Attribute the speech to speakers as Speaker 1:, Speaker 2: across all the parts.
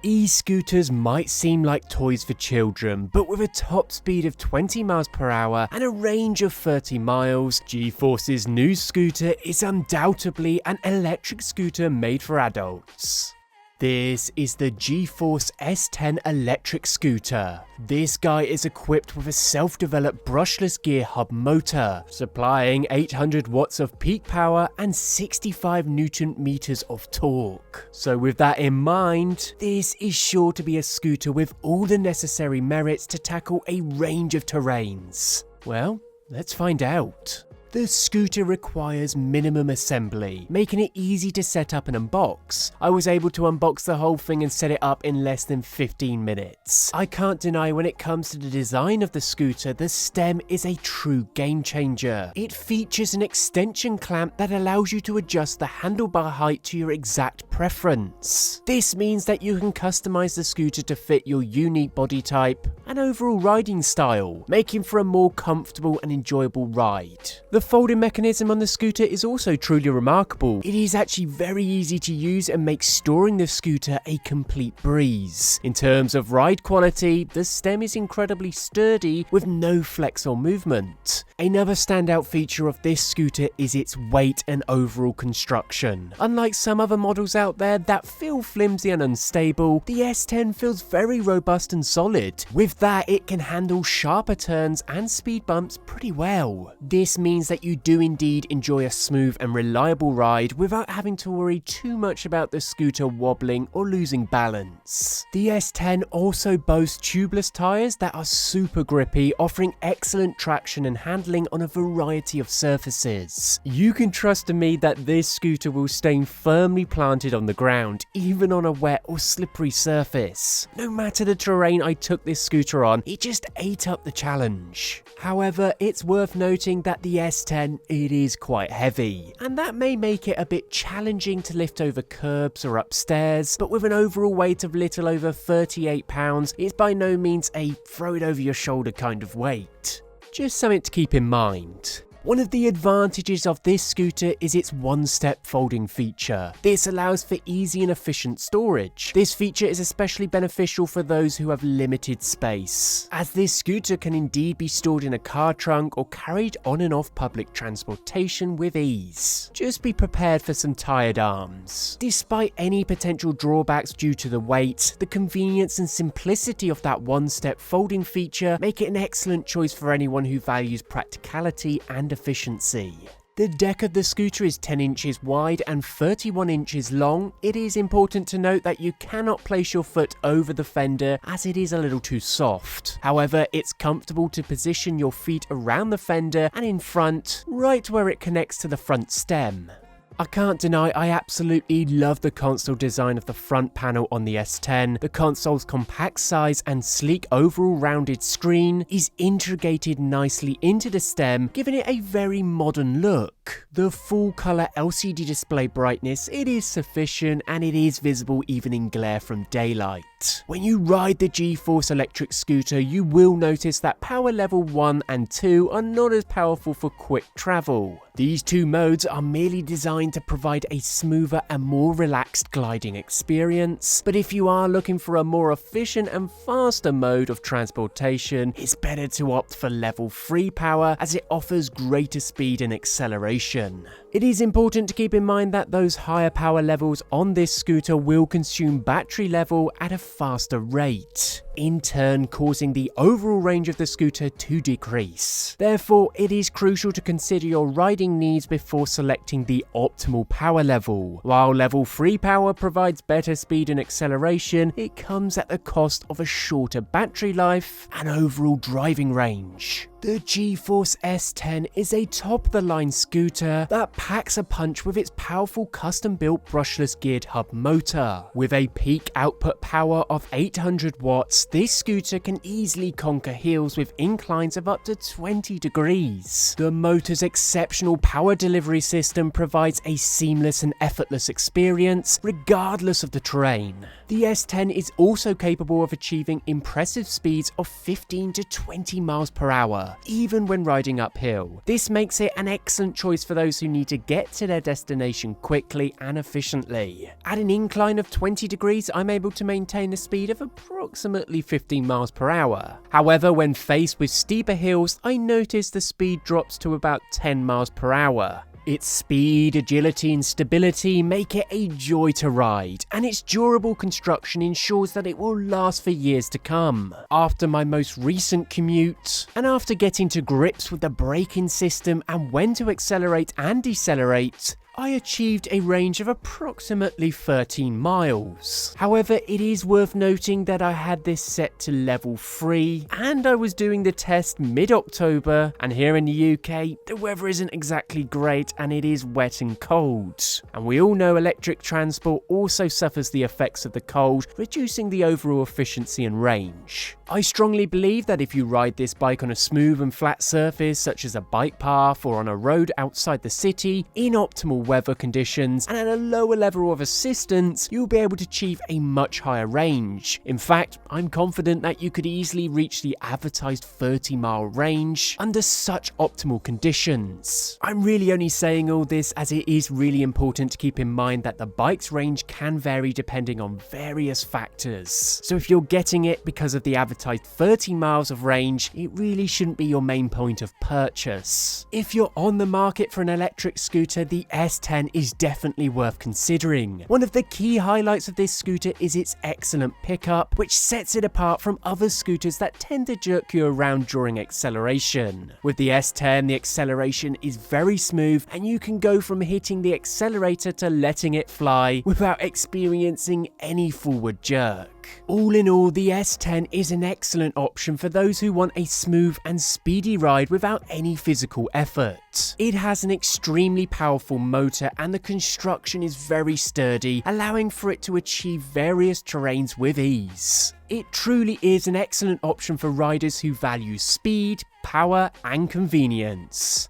Speaker 1: E-scooters might seem like toys for children, but with a top speed of 20 miles per hour and a range of 30 miles, gforce's new scooter is undoubtedly an electric scooter made for adults. This is the gforce S10 electric scooter. This guy is equipped with a self-developed brushless gear hub motor, supplying 800 watts of peak power and 65 Newton meters of torque. So with that in mind, this is sure to be a scooter with all the necessary merits to tackle a range of terrains. Well, let's find out. The scooter requires minimum assembly, making it easy to set up and unbox. I was able to unbox the whole thing and set it up in less than 15 minutes. I can't deny when it comes to the design of the scooter, the stem is a true game changer. It features an extension clamp that allows you to adjust the handlebar height to your exact preference. This means that you can customize the scooter to fit your unique body type and overall riding style, making for a more comfortable and enjoyable ride. The folding mechanism on the scooter is also truly remarkable. It is actually very easy to use and makes storing the scooter a complete breeze. In terms of ride quality, the stem is incredibly sturdy with no flex or movement. Another standout feature of this scooter is its weight and overall construction. Unlike some other models out there that feel flimsy and unstable, the S10 feels very robust and solid. With that, it can handle sharper turns and speed bumps pretty well. This means that you do indeed enjoy a smooth and reliable ride without having to worry too much about the scooter wobbling or losing balance. The S10 also boasts tubeless tyres that are super grippy, offering excellent traction and handling on a variety of surfaces. You can trust in me that this scooter will stay firmly planted on the ground, even on a wet or slippery surface. No matter the terrain I took this scooter on, it just ate up the challenge. However, it's worth noting that the S10, it is quite heavy, and that may make it a bit challenging to lift over curbs or upstairs, but with an overall weight of little over 38 pounds, it's by no means a throw it over your shoulder kind of weight. Just something to keep in mind. One of the advantages of this scooter is its one-step folding feature. This allows for easy and efficient storage. This feature is especially beneficial for those who have limited space, as this scooter can indeed be stored in a car trunk or carried on and off public transportation with ease. Just be prepared for some tired arms. Despite any potential drawbacks due to the weight, the convenience and simplicity of that one-step folding feature make it an excellent choice for anyone who values practicality and efficiency. The deck of the scooter is 10 inches wide and 31 inches long. It is important to note that you cannot place your foot over the fender as it is a little too soft. However, it's comfortable to position your feet around the fender and in front, right where it connects to the front stem. I can't deny I absolutely love the console design of the front panel on the S10. The console's compact size and sleek overall rounded screen is integrated nicely into the stem, giving it a very modern look. The full color LCD display brightness, it is sufficient and it is visible even in glare from daylight. When you ride the gforce electric scooter, you will notice that power level 1 and 2 are not as powerful for quick travel. These two modes are merely designed to provide a smoother and more relaxed gliding experience, but if you are looking for a more efficient and faster mode of transportation, it's better to opt for level 3 power as it offers greater speed and acceleration. It is important to keep in mind that those higher power levels on this scooter will consume battery level at a faster rate, in turn causing the overall range of the scooter to decrease. Therefore, it is crucial to consider your riding needs before selecting the optimal power level. While level 3 power provides better speed and acceleration, it comes at the cost of a shorter battery life and overall driving range. The gforce S10 is a top-of-the-line scooter that packs a punch with its powerful custom-built brushless geared hub motor. With a peak output power of 800 watts, this scooter can easily conquer hills with inclines of up to 20 degrees. The motor's exceptional power delivery system provides a seamless and effortless experience regardless of the terrain. The S10 is also capable of achieving impressive speeds of 15 to 20 miles per hour, even when riding uphill. This makes it an excellent choice for those who need to to get to their destination quickly and efficiently. At an incline of 20 degrees, I'm able to maintain a speed of approximately 15 miles per hour. However, when faced with steeper hills, I notice the speed drops to about 10 miles per hour. Its speed, agility and stability make it a joy to ride, and its durable construction ensures that it will last for years to come. After my most recent commute, and after getting to grips with the braking system and when to accelerate and decelerate, I achieved a range of approximately 13 miles. However, it is worth noting that I had this set to level 3 and I was doing the test mid-October, and here in the UK, the weather isn't exactly great and it is wet and cold. And we all know electric transport also suffers the effects of the cold, reducing the overall efficiency and range. I strongly believe that if you ride this bike on a smooth and flat surface such as a bike path or on a road outside the city, in optimal weather conditions and at a lower level of assistance, you'll be able to achieve a much higher range. In fact, I'm confident that you could easily reach the advertised 30-mile range under such optimal conditions. I'm really only saying all this as it is really important to keep in mind that the bike's range can vary depending on various factors. So if you're getting it because of the advertised 30 miles of range, it really shouldn't be your main point of purchase. If you're on the market for an electric scooter, the S10 is definitely worth considering. One of the key highlights of this scooter is its excellent pickup, which sets it apart from other scooters that tend to jerk you around during acceleration. With the S10, the acceleration is very smooth and you can go from hitting the accelerator to letting it fly without experiencing any forward jerk. All in all, the S10 is an excellent option for those who want a smooth and speedy ride without any physical effort. It has an extremely powerful motor and the construction is very sturdy, allowing for it to achieve various terrains with ease. It truly is an excellent option for riders who value speed, power and convenience.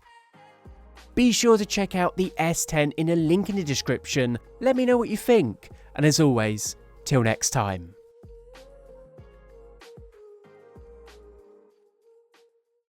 Speaker 1: Be sure to check out the S10 in a link in the description. Let me know what you think, and as always, till next time.